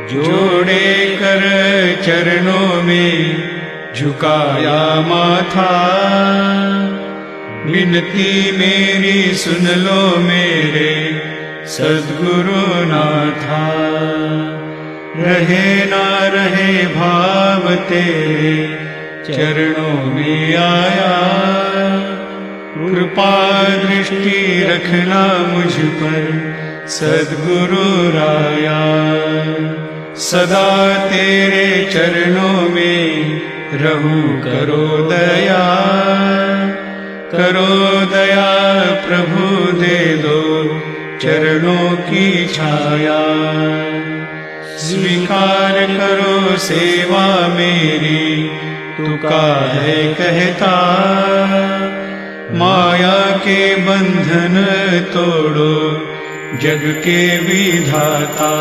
जोड़े कर चरणों में झुकाया माथा। विनती मेरी सुन लो मेरे सद्गुरु नाथा। रहे ना रहे भाव तेरे चरणों में आया। कृपा दृष्टि रखना मुझ पर सद्गुरु राया। सदा तेरे चरणों में रहूं करो दया। करो दया प्रभु दे दो चरणों की छाया। स्वीकार करो सेवा मेरी तू काहे कहता। माया के बंधन तोड़ो जग के विधाता।